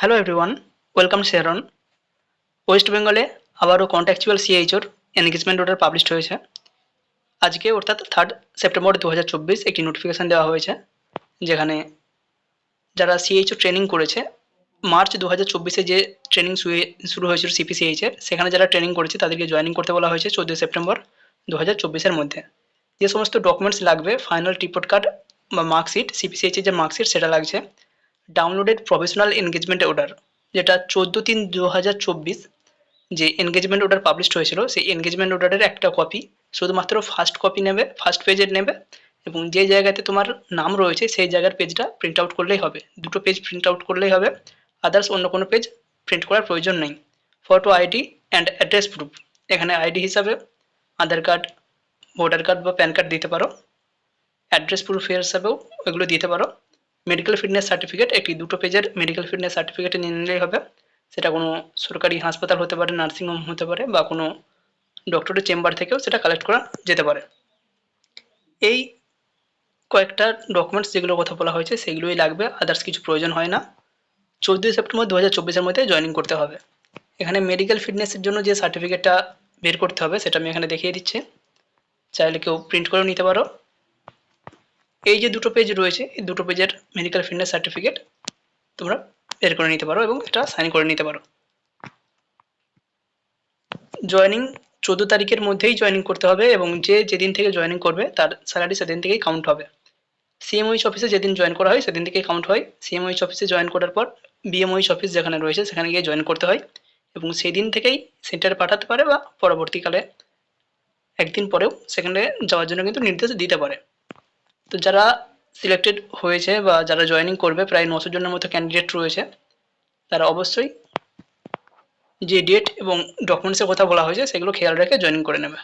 Hello everyone, welcome Sharon. West বেঙ্গলে আবারও contractual সিএইচওর engagement order publish হয়েছে। আজকে অর্থাৎ 3 সেপ্টেম্বর 2024 একটি নোটিফিকেশান দেওয়া হয়েছে, যেখানে যারা সিএইচও ট্রেনিং করেছে মার্চ 2024-এ যে ট্রেনিং শুরু হয়েছিল সিপিসিএইচের, সেখানে যারা ট্রেনিং করেছে তাদেরকে জয়েনিং করতে বলা হয়েছে 14 সেপ্টেম্বর 2024-এর মধ্যে। যে সমস্ত ডকুমেন্টস লাগবে, ফাইনাল রিপোর্ট কার্ড বা মার্কশিট, সিপিসিএইচের যে মার্কশিট সেটা লাগছে, ডাউনলোডেড প্রফেশনাল এনগেজমেন্ট অর্ডার যেটা 14/3/2024 যে এনগেজমেন্ট অর্ডার পাবলিশড হয়েছিল, সেই এনগেজমেন্ট অর্ডারের একটা কপি, শুধুমাত্র ফার্স্ট কপি নেবে, ফার্স্ট পেজের নেবে, এবং যে জায়গাতে তোমার নাম রয়েছে সেই জায়গার পেজটা প্রিন্ট আউট করলেই হবে। দুটো পেজ প্রিন্ট আউট করলেই হবে, আদার্স অন্য কোনো পেজ প্রিন্ট করার প্রয়োজন নেই। Photo ID and address proof, এখানে আইডি হিসাবে আধার কার্ড, ভোটার কার্ড বা প্যান কার্ড দিতে পারো। অ্যাড্রেস প্রুফ হিসাবেও এগুলো দিতে পারো। মেডিকেল ফিটনেস সার্টিফিকেট, একটি 2 পেজের মেডিকেল ফিটনেস সার্টিফিকেট নিয়ে নিলেই হবে। সেটা কোনো সরকারি হাসপাতাল হতে পারে, নার্সিংহোম হতে পারে, বা কোনো ডক্টরের চেম্বার থেকেও সেটা কালেক্ট করা যেতে পারে। এই কয়েকটা ডকুমেন্টস যেগুলোর কথা বলা হয়েছে সেগুলোই লাগবে, আদার্স কিছু প্রয়োজন হয় না। 14 সেপ্টেম্বর 2024-এর মধ্যে জয়েনিং করতে হবে। এখানে মেডিকেল ফিটনেসের জন্য যে সার্টিফিকেটটা বের করতে হবে সেটা আমি এখানে দেখিয়ে দিচ্ছি, চাইলে কেউ প্রিন্ট করে নিতে পারো। এই যে 2 পেজ রয়েছে, এই 2 পেজের মেডিকেল ফিটনেস সার্টিফিকেট তোমরা বের করে নিতে পারো এবং এটা সাইন করে নিতে পারো। জয়েনিং 14 তারিখের মধ্যেই জয়েনিং করতে হবে, এবং যেদিন থেকে জয়েনিং করবে তার স্যালারি সেদিন থেকেই কাউন্ট হবে। সিএমওইচ অফিসে যেদিন জয়েন করা হয় সেদিন থেকেই কাউন্ট হয়। সিএমওইচ অফিসে জয়েন করার পর বিএমওইচ অফিস যেখানে রয়েছে সেখানে গিয়ে জয়েন করতে হয়, এবং সেই দিন থেকেই সেন্টারে পাঠাতে পারে বা পরবর্তীকালে একদিন পরেও সেখানে যাওয়ার জন্য কিন্তু নির্দেশ দিতে পারে। তো যারা সিলেক্টেড হয়েছে বা যারা জয়েনিং করবে, প্রায় 900 জনের মতো ক্যান্ডিডেট রয়েছে, তারা অবশ্যই যে ডেট এবং ডকুমেন্টসের কথা বলা হয়েছে সেগুলো খেয়াল রেখে জয়েনিং করে নেবে।